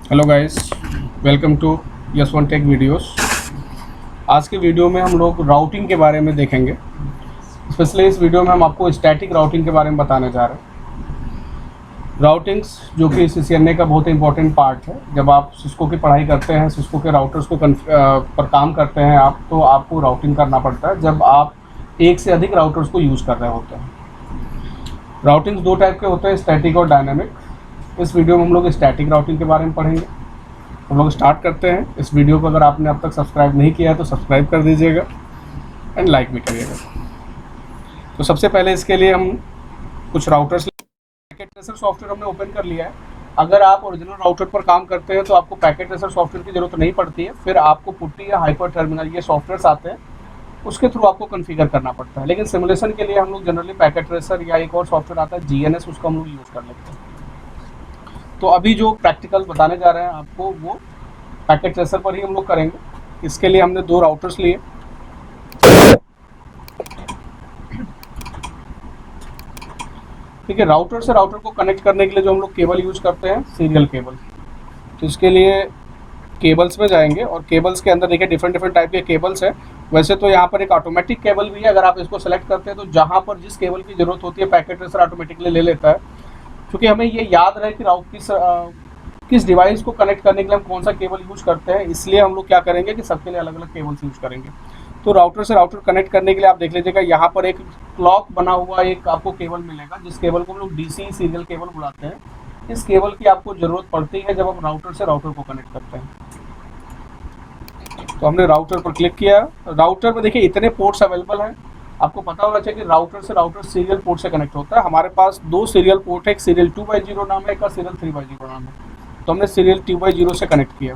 Hello guys, welcome to yes one tech videos. आज के video में हम लोग राउटिंग के बारे में देखेंगे। स्पेशली इस वीडियो में हम आपको स्टैटिक राउटिंग के बारे में बताने जा रहे हैं। राउटिंग्स जो कि CCNA का बहुत इंपॉर्टेंट पार्ट है। जब आप सिस्को की पढ़ाई करते हैं, सिस्को के राउटर्स को पर काम करते हैं आप, तो आपको राउटिंग करना पड़ता है जब आप एक से अधिक राउटर्स को यूज़ कर रहे होते हैं। राउटिंग्स दो टाइप के होते हैं, स्टैटिक और डायनामिक। इस वीडियो में हम लोग स्टैटिक राउटिंग के बारे में पढ़ेंगे। हम लोग स्टार्ट करते हैं। इस वीडियो को अगर आपने अब तक सब्सक्राइब नहीं किया है तो सब्सक्राइब कर दीजिएगा एंड लाइक भी करिएगा। तो सबसे पहले इसके लिए हम कुछ राउटर्स, पैकेट ट्रेसर सॉफ्टवेयर हमने ओपन कर लिया है। अगर आप ओरिजिनल राउटर पर काम करते हैं तो आपको पैकेट ट्रेसर सॉफ्टवेयर की ज़रूरत नहीं पड़ती है। फिर आपको पुट्टी या हाइपर टर्मिनल ये सॉफ्टवेयर्स आते हैं, उसके थ्रू आपको कॉन्फ़िगर करना पड़ता है। लेकिन सिमुलेशन के लिए हम लोग जनरली पैकेट ट्रेसर या एक और सॉफ्टवेयर आता है GNS, उसका हम लोग यूज़ कर लेते हैं। तो अभी जो प्रैक्टिकल बताने जा रहे हैं आपको, वो पैकेट ट्रेसर पर ही हम लोग करेंगे। इसके लिए हमने दो राउटर्स लिए। ठीक है, राउटर से राउटर को कनेक्ट करने के लिए जो हम लोग केबल यूज करते हैं, सीरियल केबल। तो इसके लिए केबल्स में जाएंगे और केबल्स के अंदर देखिए डिफरेंट टाइप के केबल्स हैं। वैसे तो यहाँ पर एक ऑटोमेटिक केबल भी है। अगर आप इसको सेलेक्ट करते हैं तो जहाँ पर जिस केबल की ज़रूरत होती है पैकेट ट्रेसर ऑटोमेटिकली ले लेता है। क्योंकि हमें ये याद रहे कि किस डिवाइस को कनेक्ट करने के लिए हम कौन सा केबल यूज करते हैं, इसलिए हम लोग क्या करेंगे कि सबके लिए अलग अलग केबल्स यूज करेंगे। तो राउटर से राउटर कनेक्ट करने के लिए आप देख लीजिएगा, यहाँ पर एक क्लॉक बना हुआ एक आपको केबल मिलेगा, जिस केबल को हम लोग DC सीरियल केबल बुलाते हैं। इस केबल की आपको ज़रूरत पड़ती है जब आप राउटर से राउटर को कनेक्ट करते हैं। तो हमने राउटर पर क्लिक किया। राउटर में देखिए इतने पोर्ट्स अवेलेबल हैं। आपको पता होना चाहिए कि राउटर से राउटर सीरियल पोर्ट से कनेक्ट होता है। हमारे पास दो सीरियल पोर्ट है, एक सीरियल 2x0 नाम है, एक का सीरियल 3x0 नाम है। तो हमने सीरियल 2x0 से कनेक्ट किया।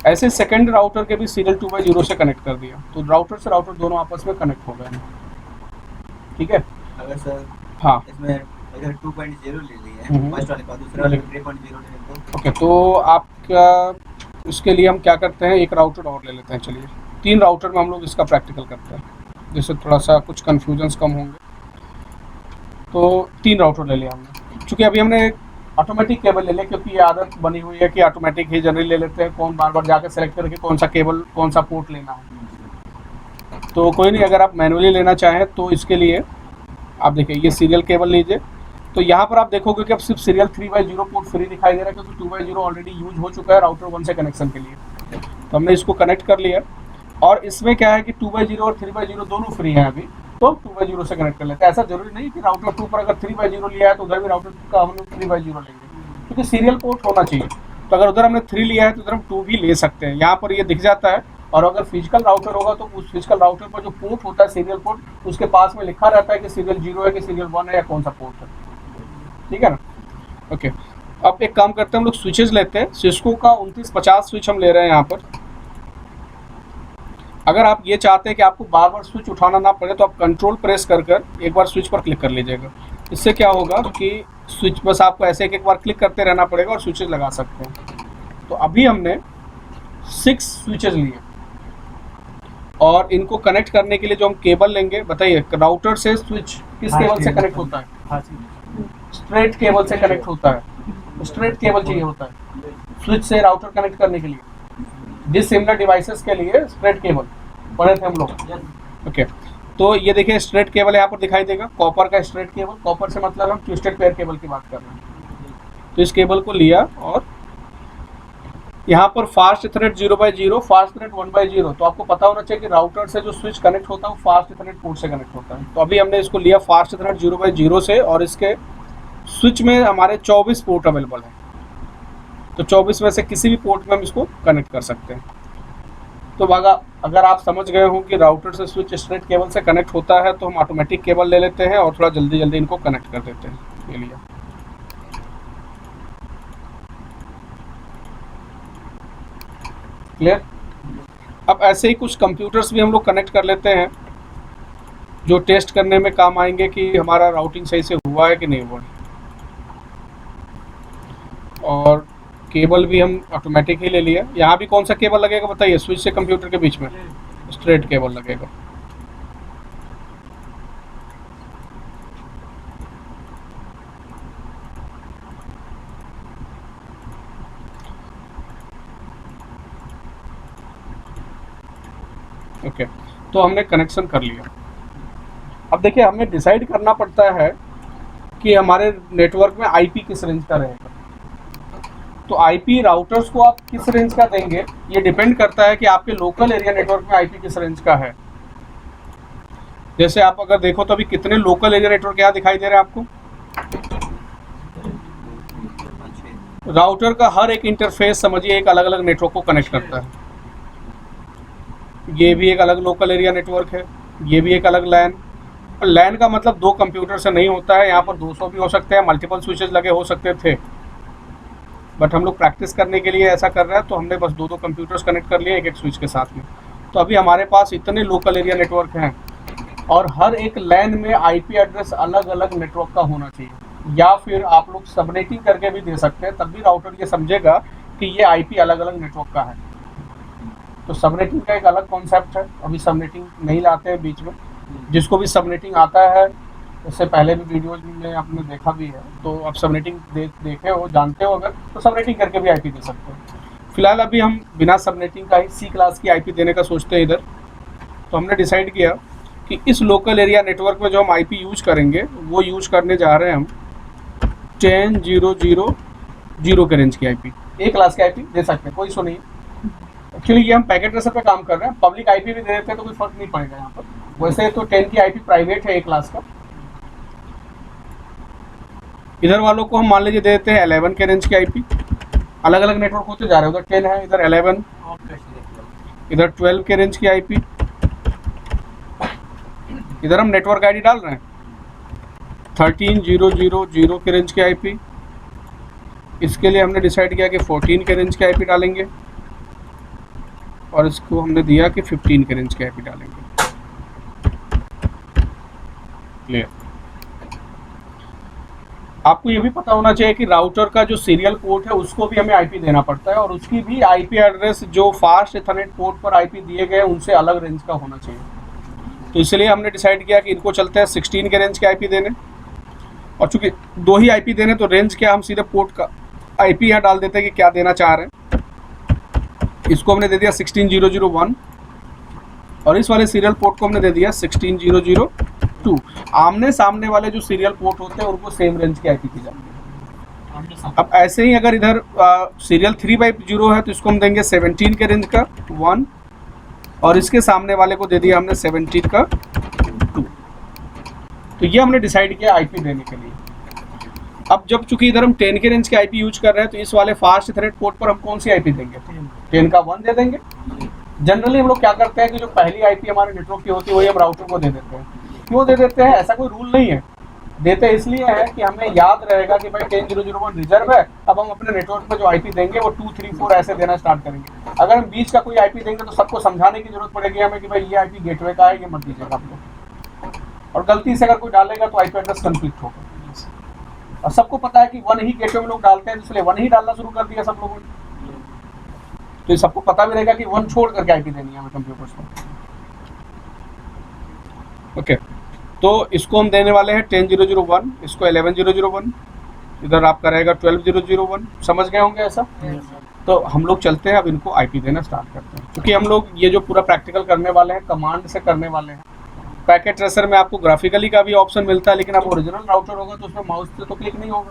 ऐसे सेकंड राउटर के भी सीरियल 2x0 से कनेक्ट कर दिया। तो राउटर से राउटर दोनों आपस में कनेक्ट हो गए हैं। ठीक है, अगर सर हाँ, इसमें अगर 2.0 ले लिए फर्स्ट वाले का, दूसरे वाले 3.0 ले तो ओके। तो आपका उसके लिए हम क्या करते हैं, एक राउटर और ले लेते हैं। चलिए, 3 राउटर में हम लोग इसका प्रैक्टिकल करते हैं, जिससे थोड़ा सा कुछ कन्फ्यूजन्स कम होंगे। तो 3 राउटर ले लिया हमने। चूँकि अभी हमने ऑटोमेटिक केबल ले लिया, क्योंकि ये आदत बनी हुई है कि ऑटोमेटिक ही जनरली ले लेते हैं। कौन बार बार जाकर सेलेक्ट करके कौन सा केबल, कौन सा पोर्ट लेना है। तो कोई नहीं, अगर आप मैनुअली लेना चाहें तो इसके लिए आप देखिए ये सीरियल केबल लीजिए। तो यहाँ पर आप देखोगे कि अब सिर्फ सीरियल 3x0 पोर्ट फ्री दिखाई दे रहा है, क्योंकि 2x0 ऑलरेडी यूज हो चुका है राउटर 1 से कनेक्शन के लिए। तो हमने इसको कनेक्ट कर लिया। और इसमें क्या है कि 2x0 और 3x0 दोनों फ्री हैं अभी, तो 2x0 से कनेक्ट कर लेते हैं। ऐसा जरूरी नहीं कि राउटर 2 पर अगर 3x0 लिया है तो उधर भी राउटर का हम लोग 3x0 लेंगे, क्योंकि सीरियल पोर्ट होना चाहिए। तो अगर उधर हमने 3 लिया है तो उधर हम 2 भी ले सकते हैं। यहाँ पर ये दिख जाता है। और अगर फिजिकल राउटर होगा तो उस फिजिकल राउटर पर जो पोर्ट होता है सीरियल पोर्ट, उसके पास में लिखा रहता है कि सीरियल 0 है कि सीरियल 1 है या कौन सा पोर्ट है। ठीक है ना, ओके। अब एक काम करते हैं, हम लोग स्विचेस लेते हैं। सिस्को का 2950 स्विच हम ले रहे हैं यहाँ पर। अगर आप ये चाहते हैं कि आपको बार बार स्विच उठाना ना पड़े तो आप कंट्रोल प्रेस कर एक बार स्विच पर क्लिक कर लीजिएगा। इससे क्या होगा कि स्विच बस आपको ऐसे एक बार क्लिक करते रहना पड़ेगा और स्विचेस लगा सकते हैं। तो अभी हमने 6 स्विचेस लिए और इनको कनेक्ट करने के लिए जो हम केबल लेंगे, बताइए राउटर से स्विच किस केबल से कनेक्ट होता है? स्ट्रेट केबल से कनेक्ट होता है। स्ट्रेट केबल चाहिए होता है स्विच से राउटर कनेक्ट करने के लिए। डिसिमिलर डिवाइसेस के लिए स्ट्रेट केबल पढ़े थे हम लोग। ओके, तो ये देखिए स्ट्रेट केबल यहाँ पर दिखाई देगा, कॉपर का स्ट्रेट केबल। कॉपर से मतलब हम ट्विस्टेड पेयर केबल की बात कर रहे हैं। तो इस केबल को लिया और यहाँ पर fast Ethernet 0x0, fast Ethernet 1x0। तो आपको पता होना चाहिए कि राउटर से जो स्विच कनेक्ट होता है वो फास्ट इथरनेट पोर्ट से कनेक्ट होता है। तो अभी हमने इसको लिया फास्ट इथरनेट 0x0 से, और इसके स्विच में हमारे 24 पोर्ट अवेलेबल हैं। तो 24 में से किसी भी पोर्ट में हम इसको कनेक्ट कर सकते हैं। तो अगर आप समझ गए हो कि राउटर से स्विच स्ट्रेट केबल से कनेक्ट होता है, तो हम ऑटोमेटिक केबल ले लेते हैं और थोड़ा जल्दी जल्दी इनको कनेक्ट कर देते हैं। ये लिया। क्लियर? अब ऐसे ही कुछ कंप्यूटर्स भी हम लोग कनेक्ट कर लेते हैं, जो टेस्ट करने में काम आएंगे कि हमारा राउटिंग सही से हुआ है कि नहीं हुआ है। और केबल भी हम ऑटोमेटिक ही ले लिया। यहाँ भी कौन सा केबल लगेगा बताइए, स्विच से कंप्यूटर के बीच में स्ट्रेट केबल लगेगा। ओके, तो हमने कनेक्शन कर लिया। अब देखिए हमें डिसाइड करना पड़ता है कि हमारे नेटवर्क में आईपी किस रेंज का रहेगा। तो आईपी राउटर्स को आप किस रेंज का देंगे ये डिपेंड करता है कि आपके लोकल एरिया नेटवर्क में आईपी किस रेंज का है। जैसे आप अगर देखो तो अभी कितने लोकल एरिया नेटवर्क यहाँ दिखाई दे रहे हैं आपको। राउटर का हर एक इंटरफेस समझिए एक अलग अलग नेटवर्क को कनेक्ट करता है। ये भी एक अलग लोकल एरिया नेटवर्क है, ये भी एक अलग लैन। और लैन का मतलब 2 कंप्यूटर से नहीं होता है, यहाँ पर 200 भी हो सकते हैं, मल्टीपल स्विचेस लगे हो सकते थे, बट हम लोग प्रैक्टिस करने के लिए ऐसा कर रहे हैं तो हमने बस 2 कंप्यूटर्स कनेक्ट कर लिए एक एक स्विच के साथ में। तो अभी हमारे पास इतने लोकल एरिया नेटवर्क हैं और हर एक लैन में आईपी एड्रेस अलग अलग नेटवर्क का होना चाहिए, या फिर आप लोग सबनेटिंग करके भी दे सकते हैं, तब भी राउटर ये समझेगा कि ये आईपी अलग अलग नेटवर्क का है। तो सबनेटिंग का एक अलग कॉन्सेप्ट है, अभी सबनेटिंग नहीं लाते हैं बीच में। जिसको भी सबनेटिंग आता है, इससे पहले भी वीडियोज में आपने देखा भी है, तो आप सबनेटिंग देखे हो, जानते हो अगर, तो सबनेटिंग करके भी आईपी दे सकते हो। फिलहाल अभी हम बिना सबनेटिंग का ही सी क्लास की आईपी देने का सोचते हैं इधर। तो हमने डिसाइड किया कि इस लोकल एरिया नेटवर्क में जो हम आईपी यूज करेंगे वो यूज करने जा रहे हैं हम 10.0.0.0 के रेंज की आईपी। ए क्लास की आईपी दे सकते हैं, कोई इशू नहीं है। एक्चुअली ये हम पैकेट ट्रेसर पे काम कर रहे हैं, पब्लिक आईपी भी दे देते हैं तो कोई फर्क नहीं पड़ेगा यहाँ पर। वैसे तो 10 की आईपी प्राइवेट है ए क्लास का। इधर वालों को हम मान लीजिए दे देते हैं 11 के रेंज की आईपी। अलग अलग नेटवर्क होते जा रहे हैं, उधर 10 है, इधर 11, इधर 12 के रेंज की आईपी। इधर हम नेटवर्क आईडी डाल रहे हैं 13.0.0.0 के रेंज की आईपी। इसके लिए हमने डिसाइड किया कि 14 के रेंज की आईपी डालेंगे और इसको हमने दिया कि 15 के रेंज की आईपी डालेंगे। क्लियर? आपको ये भी पता होना चाहिए कि राउटर का जो सीरियल पोर्ट है उसको भी हमें आईपी देना पड़ता है, और उसकी भी आईपी एड्रेस जो फास्ट इथरनेट पोर्ट पर आईपी दिए गए उनसे अलग रेंज का होना चाहिए। तो इसलिए हमने डिसाइड किया कि इनको चलते हैं 16 के रेंज के आईपी देने, और चूंकि 2 ही आईपी देने तो रेंज क्या, हम सीधे पोर्ट का आईपी यहाँ डाल देते हैं कि क्या देना चाह रहे हैं। इसको हमने दे दिया 16.0.0.1 और इस वाले सीरियल पोर्ट को हमने दे दिया 16.0.0.2। आमने सामने वाले जो सीरियल पोर्ट होते हैं उनको सेम रेंज की आईपी दी जाती है। अब ऐसे ही अगर इधर सीरियल 3/0 है तो इसको हम देंगे 17 के रेंज का 1, और इसके सामने वाले को दे दिया हमने 17 का 2। तो ये हमने डिसाइड किया आईपी देने के लिए। अब जब चूंकि इधर हम 10 के रेंज के आईपी यूज कर रहे हैं तो इस वाले फास्ट इथरनेट पोर्ट पर हम कौन सी आईपी देंगे? 10 का 1 दे देंगे। जनरली हम लोग क्या करते हैं कि जो पहली आईपी हमारे नेटवर्क की होती है वही हम राउटर को दे देते हैं। क्यों दे देते हैं? ऐसा कोई रूल नहीं है, देते इसलिए है कि हमें याद रहेगा कि भाई 10.0.0.1 रिजर्व है, अब हम अपने नेटवर्क पर जो आईपी देंगे वो 2, 3, 4 ऐसे देना स्टार्ट करेंगे। अगर हम बीच का कोई आईपी देंगे तो सबको समझाने की जरूरत पड़ेगी हमें कि भाई ये आईपी गेटवे का है, ये मत दीजिएगा आप लोग। और गलती से अगर कोई डालेगा तो आईपी एड्रेस कंफ्लिक्ट होगा। और सबको पता है कि 1 ही गेटवे में लोग डालते हैं, इसलिए 1 ही डालना शुरू कर दिया सब लोगों ने। तो ये सबको पता भी रहेगा कि 1 छोड़ करके आईपी देनी है हमें कंप्यूटर्स को। ओके, तो इसको हम देने वाले हैं 10.0.0.1, इसको 11.0.0.1, इधर आपका रहेगा 12.0.0.1। समझ गए होंगे ऐसा? तो हम लोग चलते हैं अब इनको आईपी देना स्टार्ट करते हैं, क्योंकि हम लोग ये जो पूरा प्रैक्टिकल करने वाले हैं कमांड से करने वाले हैं। पैकेट ट्रेसर में आपको ग्राफिकली का भी ऑप्शन मिलता है, लेकिन आप ओरिजिनल राउटर होगा तो उसमें माउस से तो क्लिक नहीं होगा,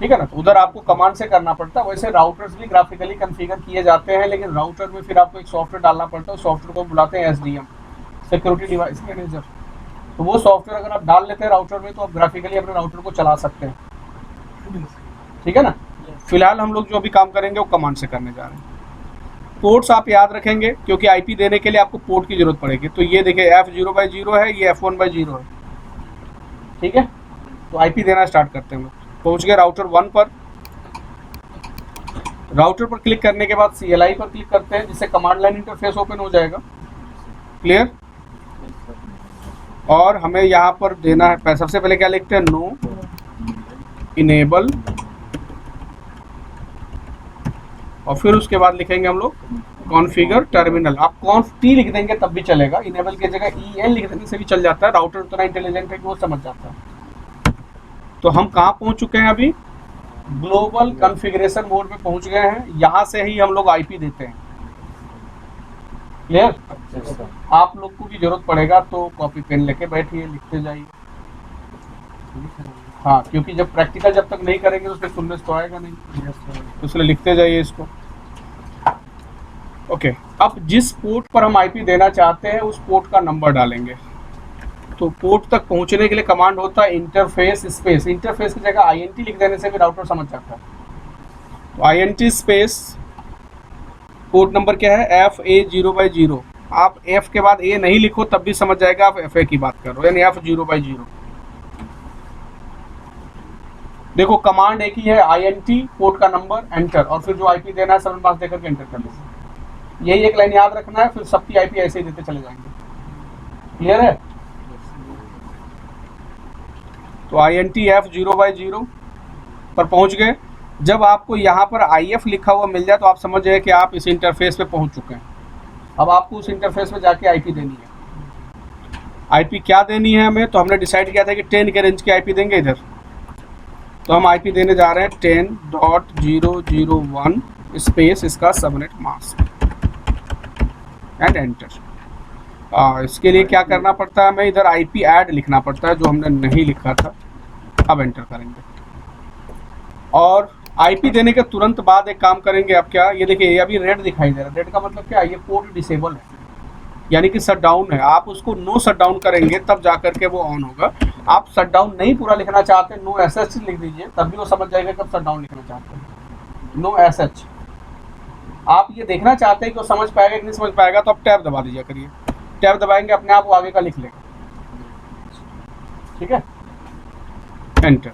ठीक है ना? तो उधर आपको कमांड से करना पड़ता है। वैसे राउटर्स भी ग्राफिकली कॉन्फ़िगर किए जाते हैं, लेकिन राउटर में फिर आपको एक सॉफ्टवेयर डालना पड़ता है। सॉफ्टवेयर को बुलाते हैं SDM, सिक्योरिटी डिवाइस मैनेजर। तो वो सॉफ्टवेयर अगर आप डाल लेते हैं राउटर में तो आप ग्राफिकली अपने राउटर को चला सकते हैं, ठीक है ना? फिलहाल हम लोग जो भी काम करेंगे वो कमांड से करने जा रहे हैं। पोर्ट्स आप याद रखेंगे क्योंकि आईपी देने के लिए आपको पोर्ट की जरूरत पड़ेगी। तो ये देखिए F0/0 है, ये F1/0 है, ठीक है? तो आईपी देना स्टार्ट करते हैं। पहुंच गए राउटर 1 पर। राउटर पर क्लिक करने के बाद CLI पर क्लिक करते हैं, जिससे कमांड लाइन इंटरफेस ओपन हो जाएगा। क्लियर? और हमें यहाँ पर देना है, सबसे पहले क्या लिखते हैं? नो इनेबल, और फिर उसके बाद लिखेंगे हम लोग कॉन्फ़िगर टर्मिनल। आप conft लिख देंगे तब भी चलेगा, इनेबल की जगह EN लिख देने से भी चल जाता है। राउटर उतना इंटेलिजेंट है कि वो समझ जाता है। तो हम कहाँ पहुँच चुके हैं अभी? ग्लोबल कॉन्फ़िगरेशन मोड में पहुँच गए हैं। यहाँ से ही हम लोग आईपी देते हैं, क्लियर? आप लोग को भी जरूरत पड़ेगा तो कॉपी पेन लेके बैठिए, लिखते जाइए। हाँ, क्योंकि जब प्रैक्टिकल जब तक नहीं करेंगे तो फिर सुनने से तो आएगा नहीं, तो इसलिए लिखते जाइए इसको। ओके, अब जिस पोर्ट पर हम आईपी देना चाहते हैं उस पोर्ट का नंबर डालेंगे। तो पोर्ट तक पहुंचने के लिए कमांड होता है इंटरफेस स्पेस। इंटरफेस की जगह आईएनटी लिख देने से भी राउटर समझ जाता है। तो आईएनटी स्पेस, पोर्ट नंबर क्या है, FA0/0। आप F के बाद A नहीं लिखो तब भी समझ जाएगा आप FA की बात कर रहे हो, यानी F0/0। देखो कमांड एक ही है, INT पोर्ट का नंबर, एंटर, और फिर जो आईपी देना है 7 पास देकर के एंटर कर लीजिए। यही एक लाइन याद रखना है, फिर सबकी आईपी ऐसे ही देते चले जाएंगे। क्लियर है? तो INT F0/0 पर पहुंच गए। जब आपको यहाँ पर IF लिखा हुआ मिल जाए तो आप समझ जाए कि आप इस इंटरफेस पे पहुंच चुके हैं। अब आपको उस इंटरफेस पे जाके आईपी देनी है। आईपी क्या देनी है हमें, तो हमने डिसाइड किया था कि 10 के रेंज की आईपी देंगे इधर। तो हम आईपी देने जा रहे हैं 10.001 स्पेस इसका सबनेट मास्क एंड एंटर। इसके लिए क्या करना पड़ता है, हमें इधर आईपी ऐड लिखना पड़ता है जो हमने नहीं लिखा था। अब एंटर करेंगे और आईपी देने के तुरंत बाद एक काम करेंगे। अब क्या, ये देखिए ये अभी रेड दिखाई दे रहा है। रेड का मतलब क्या है, ये पोर्ट डिसेबल है, यानी कि शट डाउन है। आप उसको नो शट डाउन करेंगे तब जा करके वो ऑन होगा। आप शट डाउन नहीं पूरा लिखना चाहते, नो एसएच लिख दीजिए, तब भी वो समझ जाएगा कब शट डाउन लिखना चाहते हैं। No SH. आप ये देखना चाहते हैं कि वो समझ पाएगा कि नहीं समझ पाएगा, तो आप टैब दबा दीजिए करिए। टैब दबाएंगे अपने आप वो आगे का लिख लेगा। ठीक है, एंटर।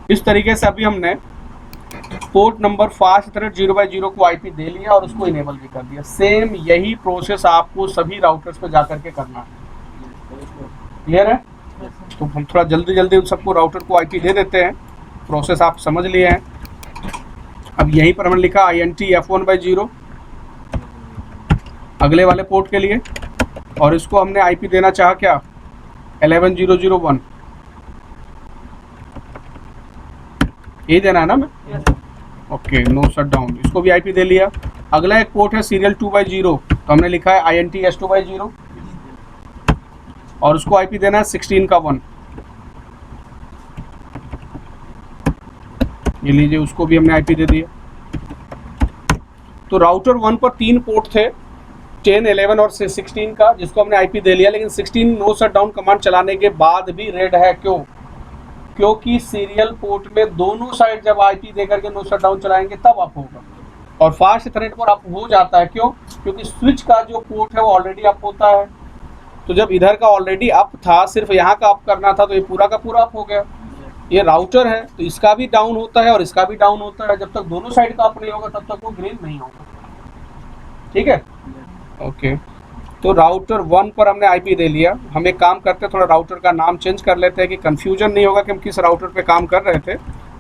इस तरीके से अभी हमने पोर्ट नंबर फास्ट इथरनेट 0/0 को आईपी दे लिया और उसको इनेबल भी कर दिया। सेम यही प्रोसेस आपको सभी राउटर्स पे जाकर के करना है। क्लियर है? तो हम थोड़ा जल्दी उन सबको राउटर को आईपी दे देते हैं। प्रोसेस आप समझ लिए हैं। अब यहीं पर हमने लिखा INT F1/0 अगले वाले पोर्ट के लिए, और इसको हमने आईपी देना चाहा क्या, 11.0.0.1। यही देना है ना मैं? Okay, no shut down. इसको भी आईपी दे लिया। अगला एक पोर्ट है सीरियल 2/0, तो हमने लिखा है INT S2/0 और उसको आईपी देना है 16 का 1। ये लीजिए, उसको भी हमने आईपी दे दिया। तो राउटर 1 पर 3 पोर्ट थे, 10, 11 और 16 का, जिसको हमने आईपी दे लिया। लेकिन 16 नो शट डाउन कमांड चलाने के बाद भी रेड है। क्यों? क्योंकि सीरियल पोर्ट में दोनों साइड जब आईपी देकर के नो शट डाउन चलाएंगे तब अप होगा, और फास्ट इथरनेट पर अप हो जाता है। क्यों? क्योंकि स्विच का जो पोर्ट है वो ऑलरेडी अप होता है। तो जब इधर का ऑलरेडी अप था, सिर्फ यहाँ का अप करना था, तो ये पूरा का पूरा अप हो गया। ये राउटर है तो इसका भी डाउन होता है और इसका भी डाउन होता है। जब तक दोनों साइड का अप नहीं होगा तब तक वो ग्रीन नहीं होगा। ठीक है, ओके। तो राउटर 1 पर हमने आईपी दे लिया। हम एक काम करते हैं, थोड़ा राउटर का नाम चेंज कर लेते हैं कि कंफ्यूजन नहीं होगा कि हम किस राउटर पे काम कर रहे थे।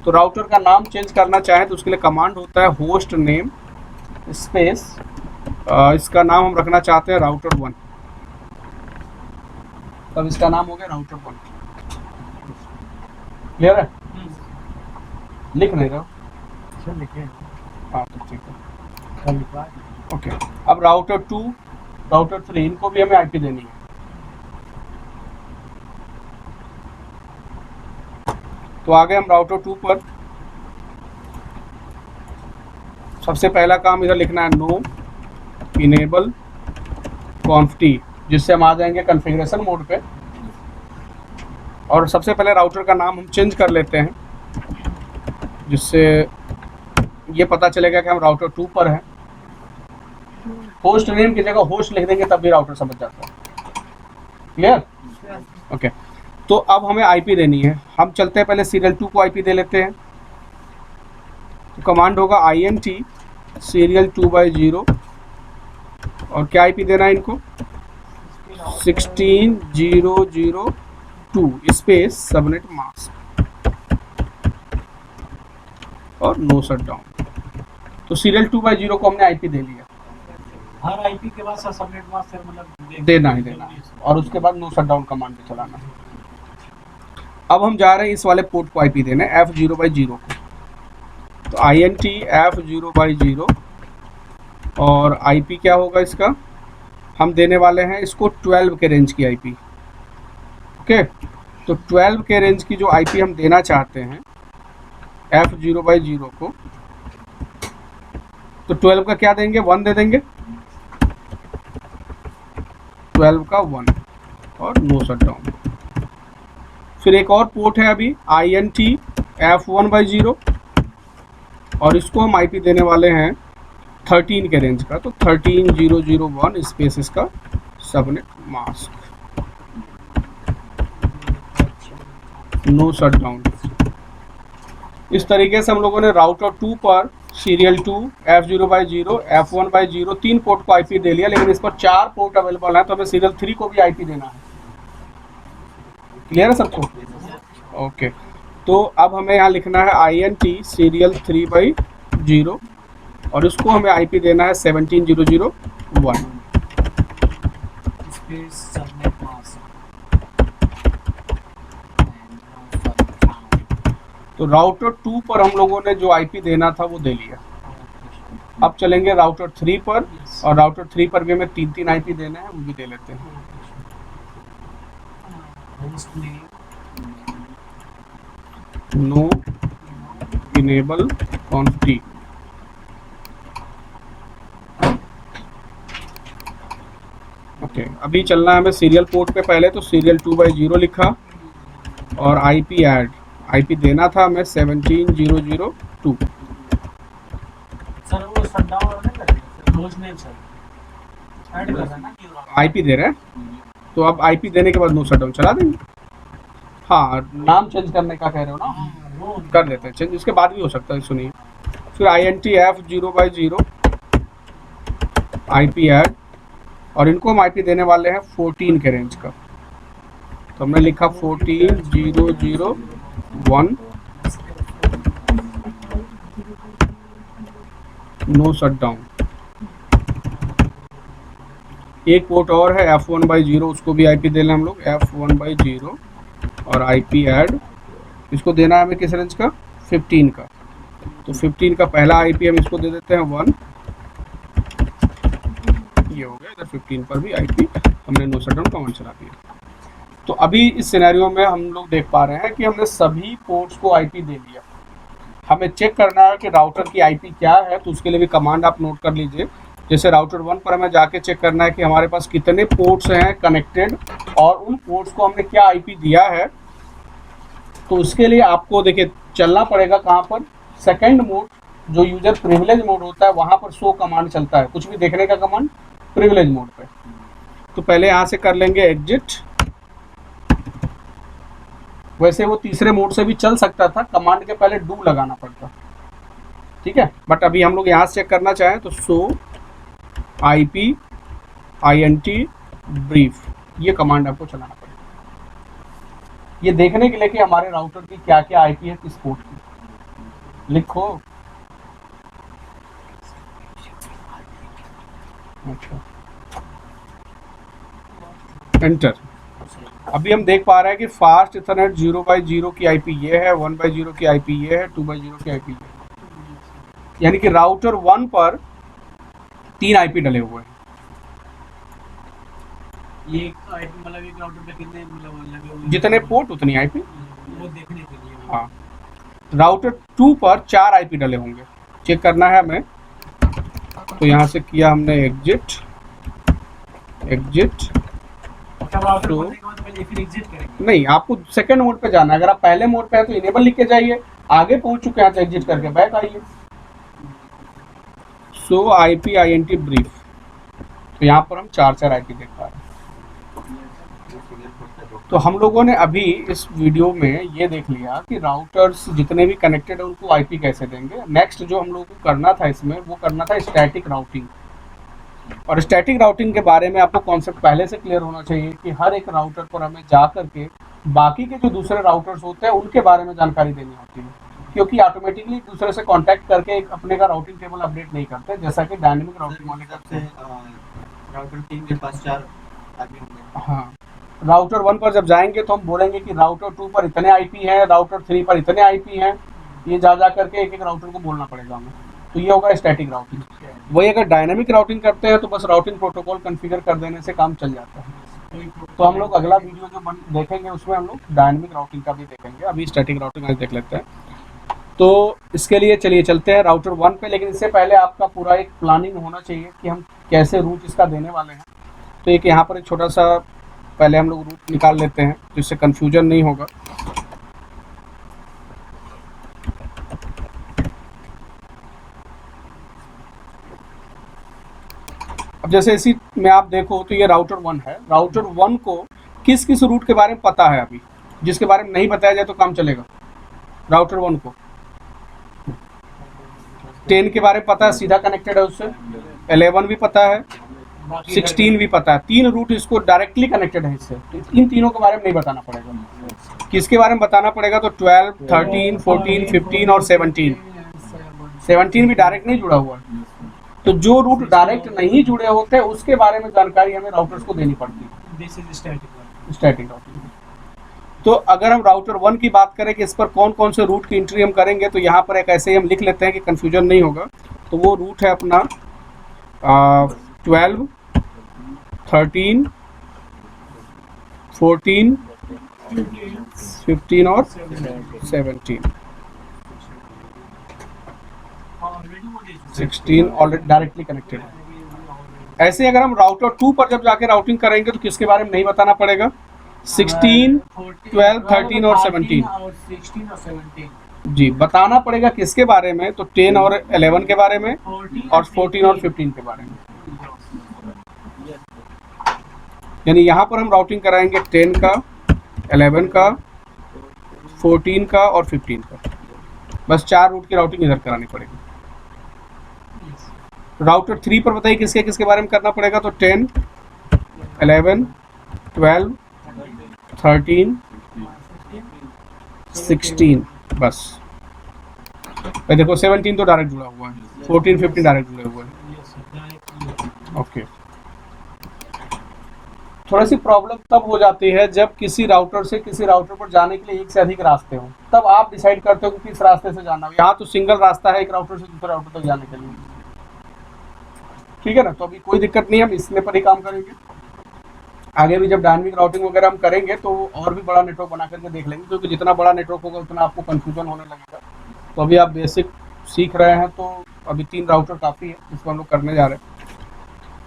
तो राउटर का नाम चेंज करना चाहें तो उसके लिए कमांड होता है होस्ट नेम स्पेस, इसका नाम हम रखना चाहते हैं राउटर 1। तब इसका नाम हो गया राउटर 1। क्लियर है? लिख नहीं रहा? हाँ, तो ठीक है, ओके। अब राउटर 2, राउटर 3, इनको भी हमें आईपी देनी है। तो आगे हम राउटर 2 पर सबसे पहला काम इधर लिखना है नो इनेबल कॉन्फ्टी, जिससे हम आ जाएंगे कॉन्फ़िगरेशन मोड पे। और सबसे पहले राउटर का नाम हम चेंज कर लेते हैं, जिससे ये पता चलेगा कि हम राउटर 2 पर हैं। होस्ट नेम की जगह होस्ट लिख देंगे तब भी राउटर समझ जाता है। क्लियर? ओके। तो अब हमें आईपी देनी है। हम चलते हैं पहले सीरियल 2 को आईपी दे लेते हैं। तो कमांड होगा INT सीरियल 2/0 और क्या आईपी देना है इनको, 16.0.0.2 स्पेस सबनेट मास्क और नो शट डाउन। तो सीरियल 2/0 को हमने आईपी दे लिया। हर आईपी के बाद सबनेट मास्क मतलब देना ही देना है, और उसके बाद नो शट डाउन कमांड भी चलाना है। अब हम जा रहे हैं इस वाले पोर्ट को आईपी देने, F0/0 को। तो INT F0/0 और आईपी क्या होगा इसका हम देने वाले हैं इसको 12 के रेंज की आईपी। ओके, तो 12 के रेंज की जो आईपी हम देना चाहते हैं F0/0 को, तो 12 का क्या देंगे, 1 दे देंगे, 12 का 1 और नो शटडाउन। फिर एक और पोर्ट है अभी INT F1/0 और इसको हम आईपी देने वाले हैं 13 के रेंज का, तो 13.0.0.1 स्पेस इसका सबनेट मास्क, नो शटडाउन। इस तरीके से हम लोगों ने राउटर 2 पर सीरियल 2 F0/0 F1/0 3 पोर्ट को आईपी दे लिया, लेकिन इस पर 4 पोर्ट अवेलेबल है, तो हमें सीरियल 3 को भी आईपी देना है। क्लियर है सबको? ओके, तो अब हमें यहाँ लिखना है INT सीरियल 3/0 और इसको हमें आईपी देना है 17.0.0.1 स्पेस सबनेट मास्क। तो राउटर 2 पर हम लोगों ने जो आईपी देना था वो दे लिया। अब चलेंगे राउटर 3 पर, और राउटर 3 पर भी हमें 3 आईपी देना है, वो भी दे लेते हैं। Host name, no enable config. Okay, अभी चलना है हमें सीरियल पोर्ट पे। पहले तो सीरियल 2/0 लिखा और आईपी ऐड, आईपी देना था हमें 17.0.0.2। सर वो शटडाउन और नहीं करेंगे होस्ट नेम सर ऐड करना ना कि आईपी दे रहे हैं, तो अब आईपी देने के बाद नो शटडाउन चला देंगे। हाँ, नाम चेंज करने का कह रहे हो ना, वो कर देते हैं चेंज, इसके बाद भी हो सकता है। सुनिए, फिर INT F0/0 आईपी ऐड, और इनको हम आईपी देने वाले हैं 14 के रेंज का, तो हमने लिखा 14.0.0.1 नो शटडाउन। एक पोर्ट और है F1/0, उसको भी आईपी देना हम लोग F1/0 और आईपी ऐड, इसको देना है हमें किस रेंज का, 15 का, तो 15 का पहला आईपी हम इसको दे देते हैं 1। ये हो गया, इधर 15 पर भी आईपी हमने नो शटडाउन कमांड चला दिया। तो अभी इस सिनेरियो में हम लोग देख पा रहे हैं कि हमने सभी पोर्ट्स को आईपी दे दिया। हमें चेक करना है कि राउटर की आईपी क्या है, तो उसके लिए भी कमांड आप नोट कर लीजिए। जैसे राउटर 1 पर हमें जाके चेक करना है कि हमारे पास कितने पोर्ट्स हैं कनेक्टेड और उन पोर्ट्स को हमने क्या आईपी दिया है। तो उसके लिए आपको देखिए चलना पड़ेगा कहाँ पर, सेकंड मोड, जो यूजर प्रिविलेज मोड होता है वहाँ पर शो कमांड चलता है, कुछ भी देखने का कमांड प्रिविलेज मोड पे। तो पहले यहाँ से कर लेंगे एग्जिट। वैसे वो तीसरे मोड से भी चल सकता था, कमांड के पहले डू लगाना पड़ता, ठीक है, बट अभी हम लोग यहाँ से चेक करना चाहें तो शो IP INT ब्रीफ, ये कमांड आपको चलाना पड़ेगा, ये देखने के लिए कि हमारे राउटर की क्या क्या आईपी है, किस पोर्ट की। लिखो, अच्छा, एंटर। अभी हम देख पा रहे हैं कि फास्ट इथरनेट 0/0 की आईपी ये है, 1/0 की आईपी ये है, 2/0 की आईपी ये है, यानी कि राउटर 1 पर 3 आईपी डले हुए हैं। ये आईपी मतलब एक राउटर पे कितने मतलब लगे हुए हैं? जितने पोर्ट उतनी आईपी। वो देखने के लिए। हाँ, राउटर 2 पर 4 आईपी डले होंगे, चेक करना है हमें। तो यहाँ से किया हमने एग्जिट, अच्छा, राउटर तो खोलने के बाद पहले फिर एग्जिट करेंगे? नहीं, आपको सेकंड मोड पे जाना है। अगर आप पहले मोड पे है तो इनेबल लिख के जाइए, आगे पहुंच चुके हैं तो एग्जिट करके बैक आइए। सो IP INT ब्रीफ, तो यहाँ पर हम 4 आईपी देख पा रहे हैं। तो हम लोगों ने अभी इस वीडियो में ये देख लिया कि राउटर्स जितने भी कनेक्टेड है उनको आईपी कैसे देंगे। नेक्स्ट जो हम लोगों को करना था इसमें, वो करना था स्टैटिक राउटिंग। और स्टैटिक राउटिंग के बारे में आपको कॉन्सेप्ट पहले से क्लियर होना चाहिए कि हर एक राउटर पर हमें जा करके बाकी के जो दूसरे राउटर्स होते हैं उनके बारे में जानकारी देनी होती है, क्योंकि ऑटोमेटिकली एक दूसरे से कांटेक्ट करके एक अपने का राउटिंग टेबल अपडेट नहीं करते, जैसा कि डायनेमिक राउटिंग वाले करते हैं। राउटर 3 के पास 4 आईपी होंगे। हाँ, राउटर 1 पर जब जाएंगे तो हम बोलेंगे कि राउटर 2 पर इतने आईपी हैं, राउटर 3 पर इतने आईपी हैं, ये जा करके एक एक राउटर को बोलना पड़ेगा हमें। तो ये होगा स्टैटिक राउटिंग। वही अगर डायनामिक राउटिंग करते हैं तो बस राउटिंग प्रोटोकॉल कॉन्फ़िगर कर देने से काम चल जाता है। तो हम लोग अगला वीडियो जो देखेंगे उसमें हम लोग डायनामिक राउटिंग का भी देखेंगे, अभी स्टैटिक राउटिंग आज देख लेते हैं। तो इसके लिए चलिए चलते हैं राउटर 1 पे, लेकिन इससे पहले आपका पूरा एक प्लानिंग होना चाहिए कि हम कैसे रूट इसका देने वाले हैं। तो एक यहाँ पर एक छोटा सा पहले हम लोग रूट निकाल लेते हैं जिससे कन्फ्यूजन नहीं होगा। अब जैसे इसी में आप देखो तो ये राउटर 1 है। राउटर 1 को किस किस रूट के बारे में पता है अभी, जिसके बारे में नहीं बताया जाए तो काम चलेगा। राउटर 1 को 10 के बारे में पता है, सीधा कनेक्टेड है उससे। 11 भी पता है, 16 भी पता है। 3 रूट इसको डायरेक्टली कनेक्टेड है इससे, तो इन तीनों के बारे में नहीं बताना पड़ेगा। किसके बारे में बताना पड़ेगा तो 12, 13, 14, 15 और 17। 17 भी डायरेक्ट नहीं जुड़ा हुआ है। तो जो रूट डायरेक्ट नहीं जुड़े होते उसके बारे में जानकारी हमें राउटर्स को देनी पड़ती है। This is static routing. तो अगर हम राउटर 1 की बात करें कि इस पर कौन कौन से रूट की एंट्री हम करेंगे, तो यहाँ पर एक ऐसे ही हम लिख लेते हैं कि कन्फ्यूजन नहीं होगा। तो वो रूट है अपना 12, 13, 14, 15 और 17। 16 ऑलरेडी डायरेक्टली कनेक्टेड है। ऐसे अगर हम राउटर 2 पर जब जाके राउटिंग करेंगे तो किसके बारे में नहीं बताना पड़ेगा। 16, 12, 13 और 17 जी बताना पड़ेगा। किसके बारे में तो 10 और 11 के बारे में और 14 और 15 के बारे में। यानी यहाँ पर हम राउटिंग कराएंगे 10 का, 11 का, 14 का और 15 का। बस 4 रूट की राउटिंग इधर करानी पड़ेगी। राउटर 3 पर बताइए किसके किसके बारे में करना पड़ेगा तो 10, 11, 12, 13, 16 बस। भाई देखो 17 तो डायरेक्ट जुड़ा हुआ है, 14, 15 डायरेक्ट जुड़े हुए हैं। ओके, थोड़ी सी प्रॉब्लम तब हो जाती है जब किसी राउटर से किसी राउटर पर जाने के लिए एक से अधिक रास्ते हों, तब आप डिसाइड करते हो कि किस रास्ते से जाना है। यहाँ तो सिंगल रास्ता है एक राउटर से दूसरे राउटर तक जाने के लिए, ठीक है ना। तो अभी कोई दिक्कत नहीं है, हम इसमें पर ही काम करेंगे। आगे भी जब डायनामिक राउटिंग वगैरह हम करेंगे तो और भी बड़ा नेटवर्क बना करके देख लेंगे, क्योंकि जितना बड़ा नेटवर्क होगा उतना आपको कन्फ्यूजन होने लगेगा। तो अभी आप बेसिक सीख रहे हैं, तो अभी 3 राउटर काफ़ी है जिसको हम लोग करने जा रहे हैं।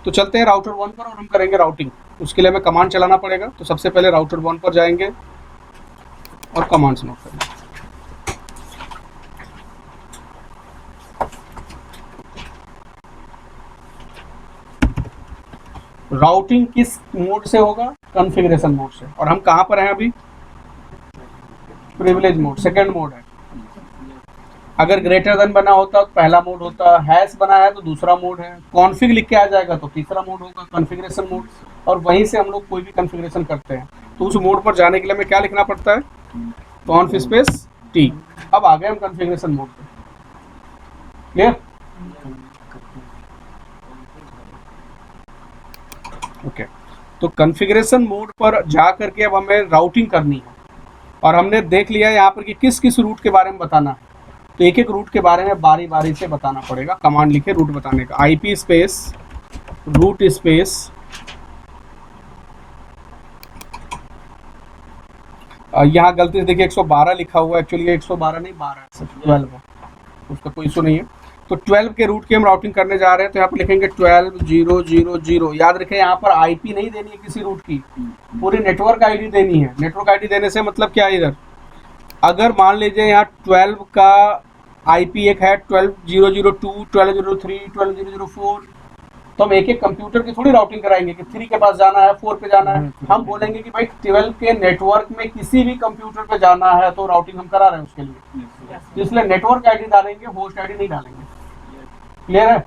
तो चलते हैं राउटर 1 पर और हम करेंगे राउटिंग। उसके लिए हमें कमांड चलाना पड़ेगा। तो सबसे पहले राउटर 1 पर जाएंगे और कमांड्स नोट करेंगे। राउटिंग किस मोड से होगा, कॉन्फ़िगरेशन मोड से। और हम कहाँ पर हैं अभी, प्रिविलेज मोड, सेकंड मोड है। अगर ग्रेटर देन बना होता तो पहला मोड होता, हैश बना है तो दूसरा मोड है, कॉन्फ़िग लिख के आ जाएगा तो तीसरा मोड होगा, कॉन्फ़िगरेशन मोड। और वहीं से हम लोग कोई भी कॉन्फ़िगरेशन करते हैं तो उस मोड पर जाने के लिए हमें क्या लिखना पड़ता है, कॉन्फ स्पेस टी। अब आ गए हम कॉन्फ़िगरेशन मोड पे, क्लियर। ओके, तो कॉन्फ़िगरेशन मोड पर जा करके अब हमें राउटिंग करनी है। और हमने देख लिया यहाँ पर कि किस किस रूट के बारे में बताना है। तो एक एक रूट के बारे में बारी बारी से बताना पड़ेगा। कमांड लिखे रूट बताने का, IP स्पेस रूट स्पेस यहाँ गलती से देखिए 112 लिखा हुआ है, एक्चुअली ये 112 नहीं 12 है, 12 है, उसका कोई इशू नहीं है। तो 12 के रूट की हम राउटिंग करने जा रहे हैं, तो यहाँ पर लिखेंगे 12.0.0.0। याद रखें यहाँ पर IP नहीं देनी है किसी रूट की, पूरी नेटवर्क ID देनी है। नेटवर्क ID देने से मतलब क्या है, इधर अगर मान लीजिए यहाँ 12 का IP एक है 12.0.0.2, 12.0.3, 12.0.0.4, तो हम एक एक कंप्यूटर की थोड़ी राउटिंग कराएंगे कि 3 के पास जाना है, 4 पे जाना है। हम बोलेंगे कि भाई 12 के नेटवर्क में किसी भी कंप्यूटर पे जाना है तो राउटिंग हम करा रहे हैं उसके लिए। इसलिए नेटवर्क ID डालेंगे, होस्ट ID नहीं डालेंगे। क्लियर है।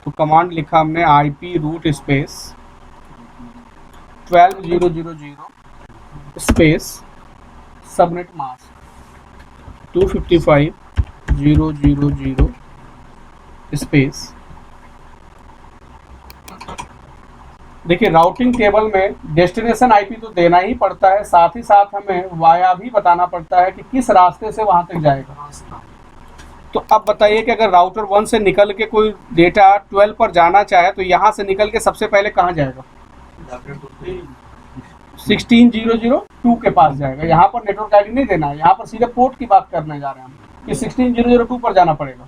तो कमांड लिखा हमने IP route space 12.0.0.0 space subnet mask 255.0.0.0 space. देखिए राउटिंग टेबल में डेस्टिनेशन IP तो देना ही पड़ता है, साथ ही साथ हमें वाया भी बताना पड़ता है कि किस रास्ते से वहां तक जाएगा। तो अब बताइए कि अगर राउटर 1 से निकल के कोई डेटा 12 पर जाना चाहे तो यहाँ से निकल के सबसे पहले कहाँ जाएगा? 16002 के पास जाएगा। यहाँ पर नेटवर्क आईडी नहीं देना है, यहाँ पर सीधे पोर्ट की बात करने जा रहे हैं हम कि 16002 पर जाना पड़ेगा।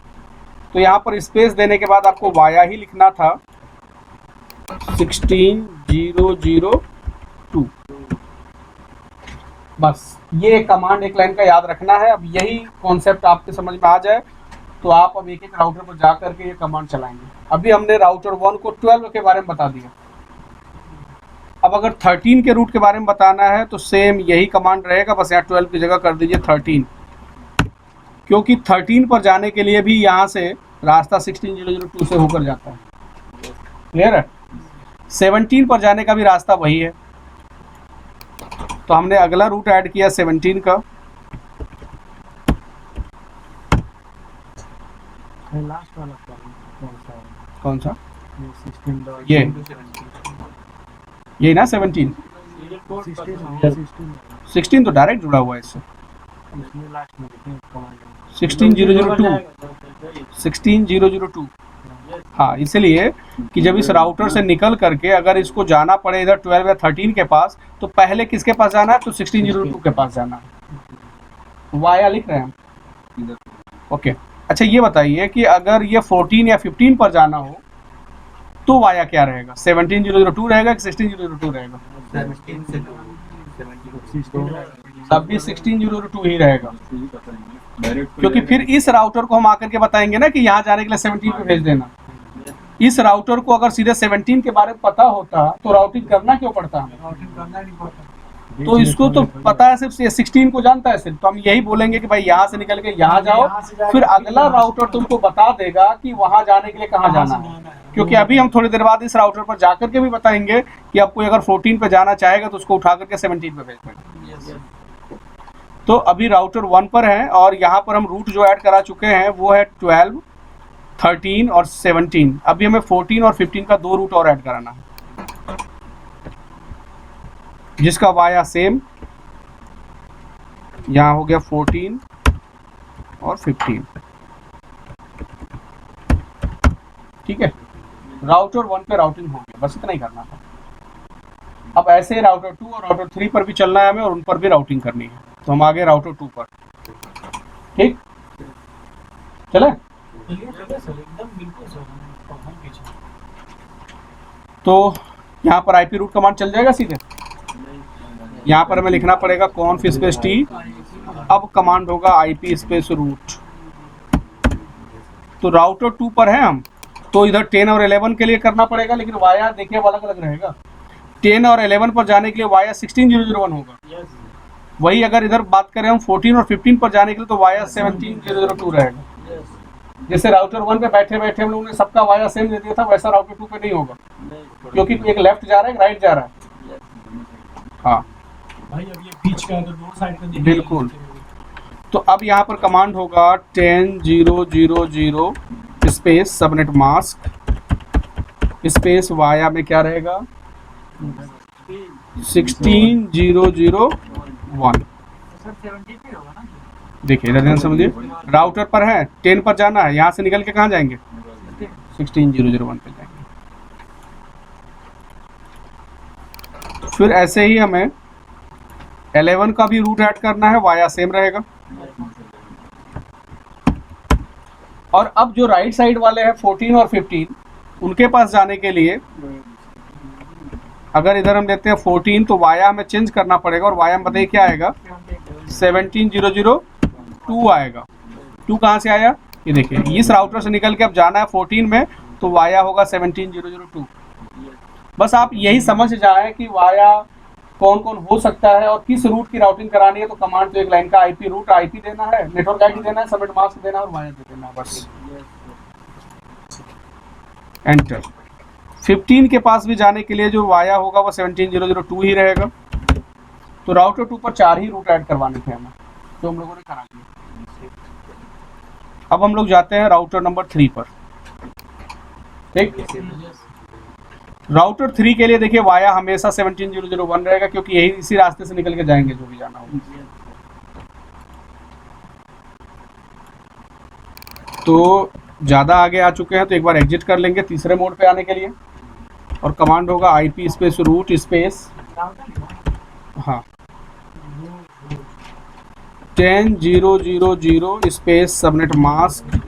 तो यहाँ पर स्पेस देने के बाद आपको वाया ही लिखना था 16002। बस ये एक कमांड एक लाइन का याद रखना है। अब यही कॉन्सेप्ट आपके समझ में आ जाए तो आप अब एक एक राउटर पर जा करके ये कमांड चलाएंगे। अभी हमने राउटर 1 को 12 के बारे में बता दिया। अब अगर 13 के रूट के बारे में बताना है तो सेम यही कमांड रहेगा, बस यहाँ 12 की जगह कर दीजिए 13, क्योंकि 13 पर जाने के लिए भी यहाँ से रास्ता 16002 से होकर जाता है। क्लियर है? 17 पर जाने का भी रास्ता वही है। तो हमने अगला रूट ऐड किया 17 का। लास्ट वाला कौन सा? 16 ये ना 17 16 तो डायरेक्ट जुड़ा हुआ है इससे। 16002 हाँ, इसलिए कि जब इस राउटर से निकल करके अगर इसको जाना पड़े इधर 12 या 13 के पास तो पहले किसके पास जाना है? तो 16002 के पास जाना है। वाया लिख रहे हैं हम। ओके, अच्छा ये बताइए कि अगर ये 14 या 15 पर जाना हो तो वाया क्या रहेगा? 17002 रहेगा कि 16002 रहेगा? 17 से 17 तब भी 16002 ही रहेगा, क्योंकि फिर इस राउटर को हम आकर के बताएंगे ना कि यहाँ जाने के लिए 17 पे भेज देना। इस राउटर को अगर सीधे 17 के बारे में पता होता तो राउटिंग करना क्यों पड़ता हमें? तो इसको तो पता है, सिर्फ 16 को जानता है सिर्फ। तो हम यही बोलेंगे कि भाई यहाँ से निकल के यहाँ जाओ, फिर अगला राउटर तुमको बता देगा कि वहां जाने के लिए कहाँ जाना है। क्योंकि अभी हम थोड़ी देर बाद इस राउटर पर जाकर के भी बताएंगे कि आपको अगर 14 पे जाना चाहेगा तो उसको उठा करके 17 पे भेज देगा। तो अभी राउटर 1 पर है और यहाँ पर हम रूट जो ऐड करा चुके हैं वो है 12, 13 और 17। अभी हमें 14 और 15 का 2 रूट और ऐड कराना है, जिसका वाया सेम यहाँ हो गया 14 और 15। ठीक है, राउटर 1 पे राउटिंग हो गया, बस इतना ही करना था। अब ऐसे ही राउटर 2 और राउटर 3 पर भी चलना है हमें और उन पर भी राउटिंग करनी है। तो हम आगे राउटर 2 पर। ठीक चले? तो यहाँ पर आईपी रूट कमांड चल जाएगा सीधे। यहाँ पर हमें लिखना पड़ेगा कॉन्फ स्पेस टी। अब कमांड होगा आईपी स्पेस रूट। तो राउटर 2 पर है हम, तो इधर 10 और 11 के लिए करना पड़ेगा, लेकिन वाया देखिए अलग अलग रहेगा। 10 और 11 पर जाने के लिए वाया 16001 होगा। वही अगर इधर बात करें हम 14 और 15 पर जाने के लिए तो वाया 17002 रहेगा। जैसे राउटर 1 पे बैठे बैठे हम लोगों ने सबका वाया सेम दे दिया था, वैसा राउटर 2 पे नहीं होगा, क्योंकि एक लेफ्ट जा रहा है एक राइट जा रहा है। हाँ भाई, अब ये बीच का है तो दोनों साइड का बिल्कुल। तो अब यहाँ पर कमांड होगा 10000 space subnet mask space via में क्या रहेगा? 16001। देखिए इधर ध्यान समझिए, राउटर पर है 10 पर जाना है, यहाँ से निकल के कहाँ जाएंगे? 16001 पे जाएंगे। फिर ऐसे ही हमें 11 का भी रूट ऐड करना है, वाया सेम रहेगा। और अब जो राइट साइड वाले हैं 14 और 15, उनके पास जाने के लिए अगर इधर हम लेते हैं 14 तो वाया हमें चेंज करना पड़ेगा, और वाया में बताइए क्या आएगा? 17002 आएगा। 2 कहाँ से आया? ये देखिए, इस राउटर से निकल के अब जाना है 14 में तो वाया होगा 17002। बस आप यही समझ जाएं कि वाया कौन कौन हो सकता है और किस रूट की राउटिंग करानी है। तो कमांड तो एक लाइन का आईपी रूट, आईपी देना है, नेटवर्क आईडी देना है, सबनेट मास्क देना है और वाया दे देना है, बस एंटर। 15 के पास भी जाने के लिए जो वाया होगा वो 17002 ही रहेगा। तो राउटर 2 पर 4 ही रूट ऐड करवाने थे हमें, तो हम लोगों ने करा दिया। अब हम लोग जाते हैं राउटर नंबर 3 पर। ठीक, राउटर 3 के लिए देखिए वाया हमेशा 17001 रहेगा, क्योंकि यही इसी रास्ते से निकल के जाएंगे जो भी जाना होगा। तो ज़्यादा आगे आ चुके हैं तो एक बार एग्जिट कर लेंगे तीसरे मोड पे आने के लिए, और कमांड होगा IP स्पेस रूट स्पेस, हाँ 10.0.0.0 स्पेस सबनेट मास्क,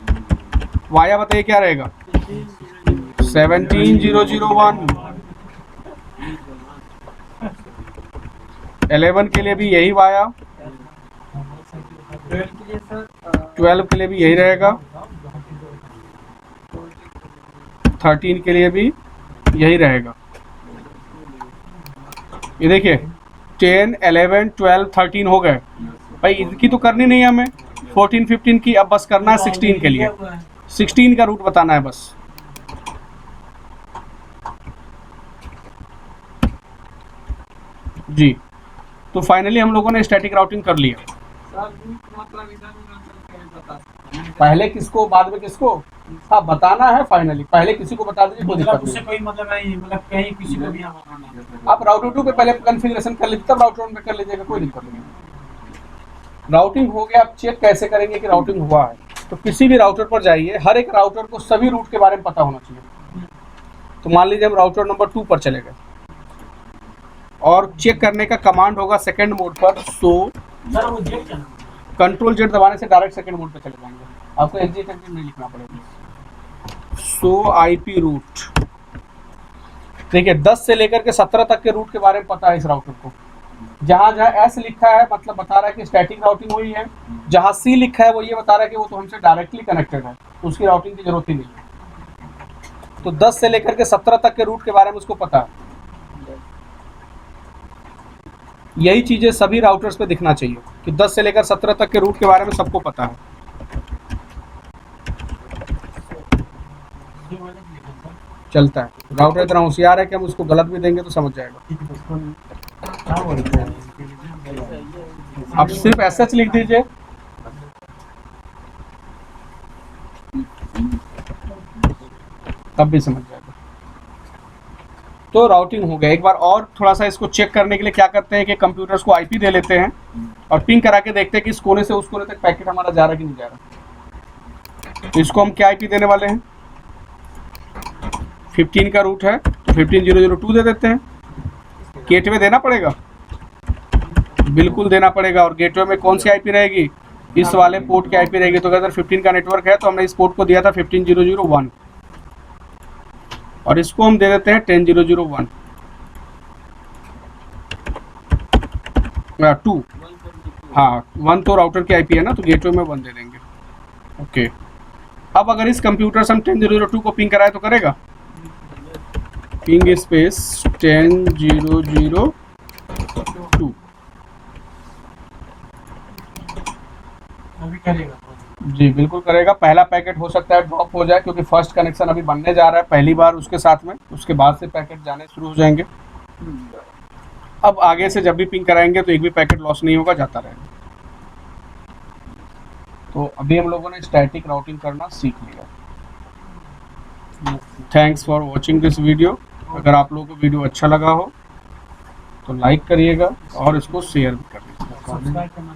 वाया बताइए क्या रहेगा, 17.0.0.1, 11 के लिए भी यही वाया, 12 के लिए भी यही रहेगा, 13 के लिए भी यही रहेगा। ये देखिए 10, 11, 12, 13 हो गए भाई, इनकी तो करनी नहीं है हमें 14, 15 की, अब बस करना है 16 के लिए, 16 का रूट बताना है बस। जी, तो फाइनली हम लोगों ने स्टैटिक राउटिंग कर लिया। पहले किसको बाद में किसको, हाँ बताना है फाइनली, पहले किसी को बता दीजिए, कोई दिक्कत उससे नहीं। कोई मतलब नहीं, मतलब कहीं किसी को भी यहाँ बताना है। आप राउटर 2 पे पहले कॉन्फ़िगरेशन कर लीजिए, तब राउटर 1 पे कर लीजिएगा, कोई दिक्कत नहीं। राउटिंग हो गया, आप चेक कैसे करेंगे कि राउटिंग हुआ है, तो किसी भी राउटर पर जाइए, हर एक राउटर को सभी रूट के बारे में पता होना चाहिए। तो मान लीजिए हम राउटर नंबर 2 पर चले गए, और चेक करने का कमांड होगा सेकंड मोड पर, सो सर वो जेट चला कंट्रोल जेड दबाने से डायरेक्ट सेकंड मोड पे चले जाएंगे, आपको एग्जिट नहीं लिखना पड़ेगा। सो IP रूट, देखिए 10 से लेकर के 17 तक के रूट के बारे में पता है इस राउटर को। जहाँ जहाँ S लिखा है मतलब बता रहा है कि स्टैटिक राउटिंग हुई है, जहाँ C लिखा है वो ये बता रहा है कि वो तो हमसे डायरेक्टली कनेक्टेड है, तो उसकी राउटिंग की जरूरत ही नहीं है। तो 10 से लेकर के 17 तक के रूट के बारे में उसको पता है। यही चीजें सभी राउटर्स पे दिखना चाहिए कि 10 से लेकर 17 तक के रूट के बारे में सबको पता है। चलता है, राउटर इतना होशियार है कि हम उसको गलत भी देंगे तो समझ जाएगा। आप सिर्फ SH लिख दीजिए, तब भी समझ जाएगा। तो राउटिंग हो गया। एक बार और थोड़ा सा इसको चेक करने के लिए क्या करते हैं कि कंप्यूटर्स को IP दे लेते हैं और पिंग करा के देखते हैं कि इस कोने से उस कोने तक पैकेट हमारा जा रहा है कि नहीं जा रहा। तो इसको हम क्या IP देने वाले हैं, 15 का रूट है तो 15.0.0.2 दे देते हैं। गेटवे देना पड़ेगा, बिल्कुल देना पड़ेगा। और गेटवे में कौन सी IP रहेगी, इस वाले पोर्ट की IP रहेगी। तो अगर 15 का नेटवर्क है तो हमने इस पोर्ट को दिया था 15.0.0.1 और इसको हम दे देते हैं 10.0.0.1 2। हाँ 1 तो राउटर की IP है ना, तो गेटवे में 1 दे देंगे। ओके, अब अगर इस कंप्यूटर से हम 10.0.0.2 को पिंग कराए तो करेगा, पिंग स्पेस 10.0.0.2 अभी करेगा। जी बिल्कुल करेगा। पहला पैकेट हो सकता है ड्रॉप हो जाए क्योंकि फर्स्ट कनेक्शन अभी बनने जा रहा है पहली बार उसके साथ में, उसके बाद से पैकेट जाने शुरू हो जाएंगे। अब आगे से जब भी पिंग कराएंगे तो एक भी पैकेट लॉस नहीं होगा, जाता रहेगा। तो अभी हम लोगों ने स्टैटिक राउटिंग करना सीख लिया। Thanks for watching this video. अगर आप लोगों को वीडियो अच्छा लगा हो तो लाइक करिएगा और इसको शेयर भी कर दीजिएगा। सब्सक्राइब करना